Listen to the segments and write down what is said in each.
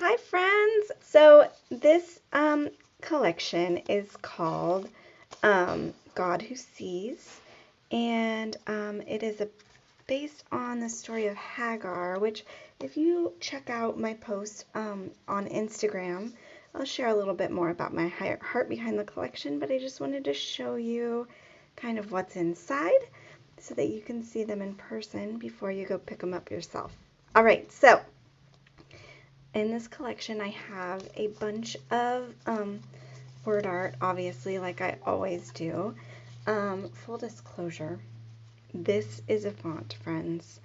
Hi friends! So this collection is called God Who Sees, and it is based on the story of Hagar, which if you check out my post on Instagram, I'll share a little bit more about my heart behind the collection, but I just wanted to show you kind of what's inside so that you can see them in person before you go pick them up yourself. All right, so in this collection, I have a bunch of word art, obviously, like I always do. Full disclosure, this is a font, friends.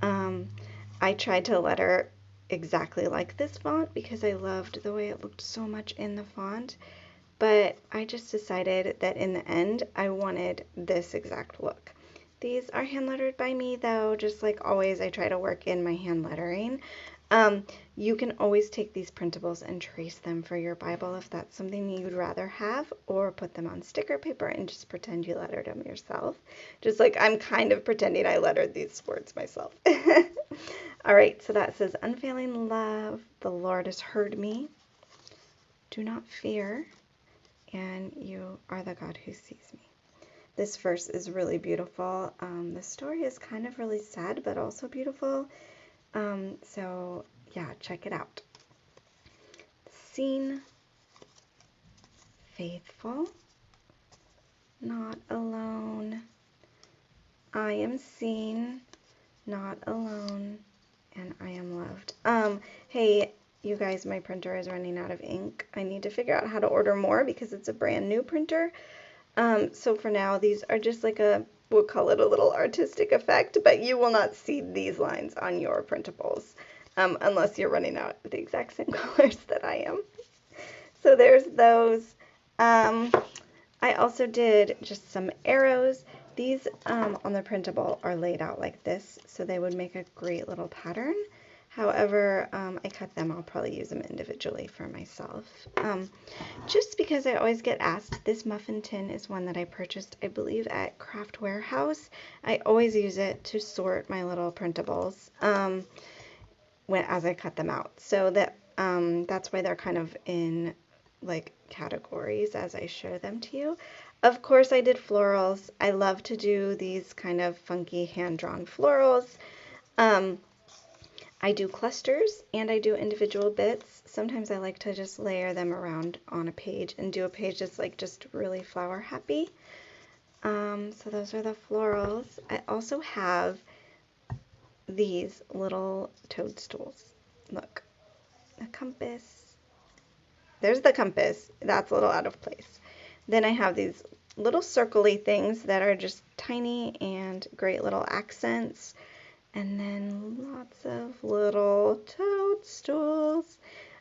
I tried to letter exactly like this font because I loved the way it looked so much in the font, but I just decided that in the end, I wanted this exact look. These are hand lettered by me though, just like always I try to work in my hand lettering. You can always take these printables and trace them for your Bible if that's something you'd rather have, or put them on sticker paper and just pretend you lettered them yourself. Just like I'm kind of pretending I lettered these words myself. All right, so that says, unfailing love, the Lord has heard me. Do not fear, and you are the God who sees me. This verse is really beautiful. The story is kind of really sad, but also beautiful. So yeah, check it out. Seen, faithful, not alone. I am seen, not alone, and I am loved. Hey, you guys, my printer is running out of ink. I need to figure out how to order more because it's a brand new printer. So for now, these are just like we'll call it a little artistic effect, but you will not see these lines on your printables unless you're running out the exact same colors that I am. So there's those. I also did just some arrows. These on the printable are laid out like this, so they would make a great little pattern. However, I cut them. I'll probably use them individually for myself. Just because I always get asked, this muffin tin is one that I purchased, I believe, at Craft Warehouse. I always use it to sort my little printables as I cut them out. So that's why they're kind of in like categories as I show them to you. Of course, I did florals. I love to do these kind of funky hand-drawn florals. I do clusters and I do individual bits. Sometimes I like to just layer them around on a page and do a page that's like just really flower happy. So those are the florals. I also have these little toadstools. Look, a compass. There's the compass. That's a little out of place. Then I have these little circle-y things that are just tiny and great little accents. And then lots of little toadstools.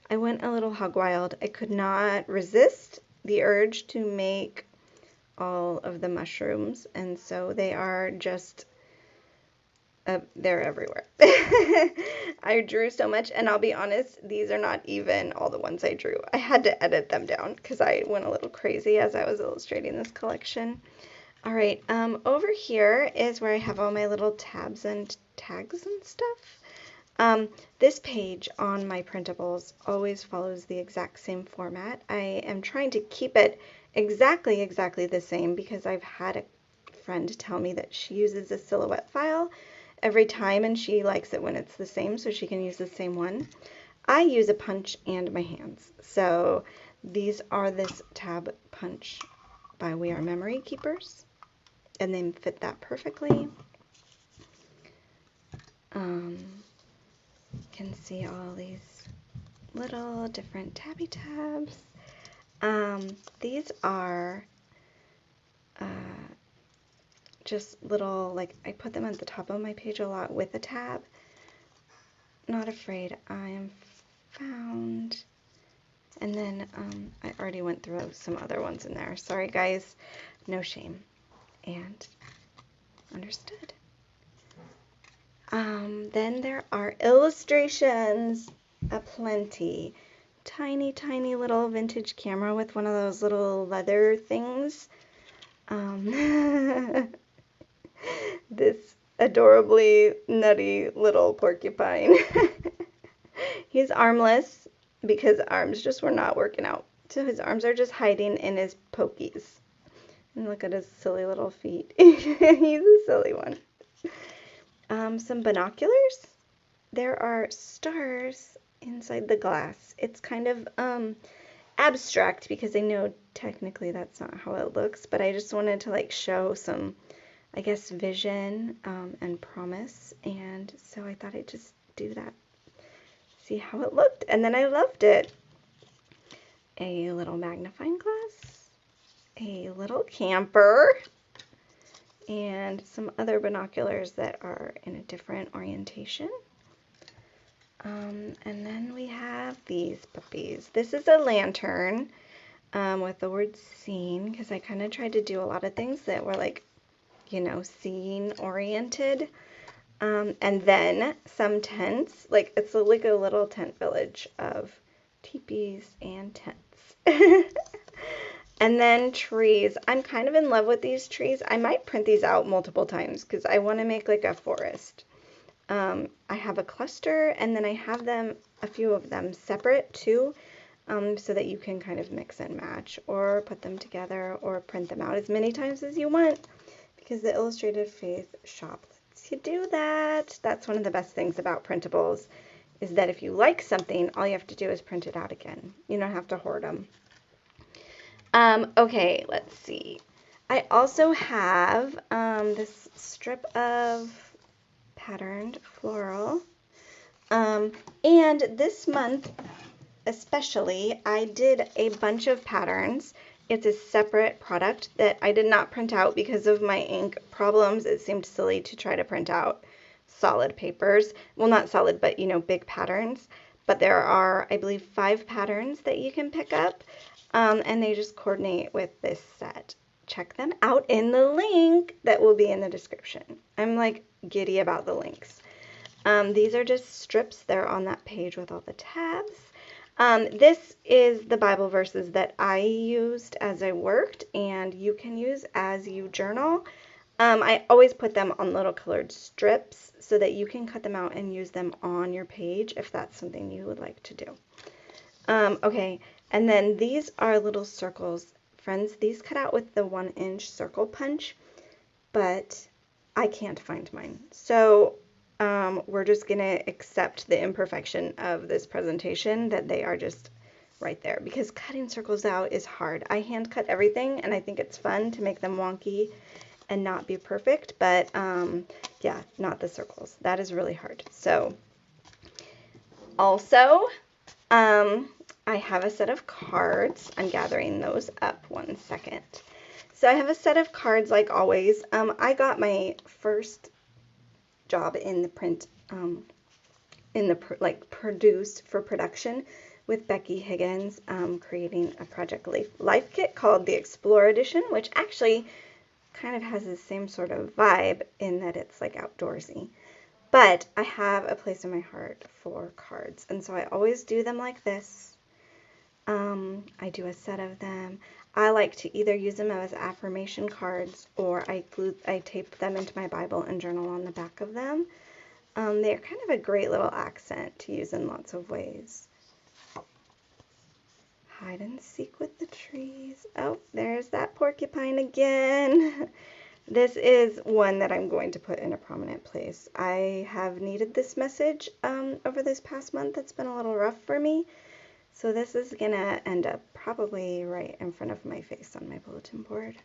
I went a little hog wild. I could not resist the urge to make all of the mushrooms, and so they are just, they're everywhere. I drew so much, and I'll be honest, these are not even all the ones I drew. I had to edit them down because I went a little crazy as I was illustrating this collection. All right, over here is where I have all my little tabs and tags and stuff. This page on my printables always follows the exact same format. I am trying to keep it exactly the same because I've had a friend tell me that she uses a silhouette file every time and she likes it when it's the same so she can use the same one. I use a punch and my hands. So these are this tab punch by We Are Memory Keepers, and they fit that perfectly. You can see all these little different tabby tabs. These are just little, like, I put them at the top of my page a lot with a tab. Not afraid I am found. And then I already went through some other ones in there. Sorry guys, no shame. And understood. Then there are illustrations aplenty. Tiny, tiny little vintage camera with one of those little leather things. This adorably nutty little porcupine. He's armless. because arms just were not working out. So his arms are just hiding in his pokies. And look at his silly little feet. He's a silly one. Some binoculars. There are stars inside the glass. It's kind of abstract because I know technically that's not how it looks, but I just wanted to like show some, I guess, vision and promise, and so I thought I'd just do that. See how it looked, and then I loved it. A little magnifying glass, a little camper, and some other binoculars that are in a different orientation. And then we have these puppies. This is a lantern with the word seen, because I kind of tried to do a lot of things that were like, you know, scene oriented. And then some tents, like it's like a little tent village of teepees and tents. And then trees. I'm kind of in love with these trees. I might print these out multiple times because I want to make like a forest. I have a cluster, and then I have them, a few of them separate too, so that you can kind of mix and match or put them together or print them out as many times as you want, because the Illustrated Faith shop lets you do that. That's one of the best things about printables, is that if you like something, all you have to do is print it out again. You don't have to hoard them. Okay, let's see. I also have this strip of patterned floral. And this month especially, I did a bunch of patterns. It's a separate product that I did not print out because of my ink problems. It seemed silly to try to print out solid papers. Well, not solid, but you know, big patterns. But there are, I believe, 5 patterns that you can pick up, and they just coordinate with this set. Check them out in the link that will be in the description. I'm like giddy about the links. These are just strips. They're on that page with all the tabs. This is the Bible verses that I used as I worked, and you can use as you journal. I always put them on little colored strips so that you can cut them out and use them on your page if that's something you would like to do. Okay, and then these are little circles. Friends, these cut out with the 1-inch circle punch, but I can't find mine. So we're just going to accept the imperfection of this presentation, that they are just right there, because cutting circles out is hard. I hand cut everything, and I think it's fun to make them wonky and not be perfect, but yeah, not the circles. That is really hard. So also, I have a set of cards. I'm gathering those up 1 second. So I have a set of cards like always. I got my first job in the print, produced for production with Becky Higgins, creating a Project Life kit called the Explore Edition, which actually kind of has the same sort of vibe in that it's like outdoorsy. But I have a place in my heart for cards, and so I always do them like this. I do a set of them. I like to either use them as affirmation cards, or I tape them into my Bible and journal on the back of them. They're kind of a great little accent to use in lots of ways. Hide and seek with the trees. Oh, there's that porcupine again. This is one that I'm going to put in a prominent place. I have needed this message over this past month. It's been a little rough for me. So this is going to end up probably right in front of my face on my bulletin board.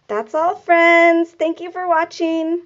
That's all, friends. Thank you for watching.